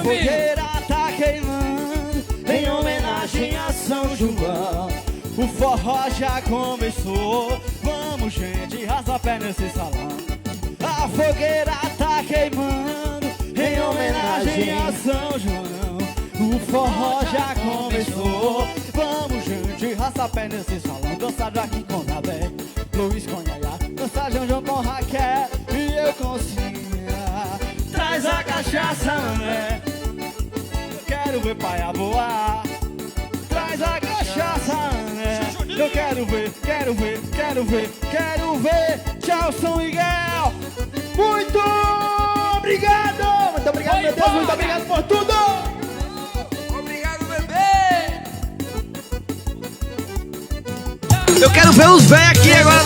fogueira tá queimando em homenagem a São João. O forró já começou, vamos gente, rasga a pé nesse salão. A fogueira tá queimando em homenagem a São João. O forró já começou, vamos gente, rasga a pé nesse salão. Dançar aqui com Nabé, Luiz com Yaya, dançar João com Raquel e eu com Cinha. Traz a cachaça, mané, quero ver paia voar. Traz a cachaça, mané, eu quero ver, quero ver, quero ver, quero ver. Tchau, São Miguel. Muito obrigado! Muito obrigado, meu Deus, muito obrigado por tudo! Obrigado, bebê! Eu quero ver os velhos aqui agora.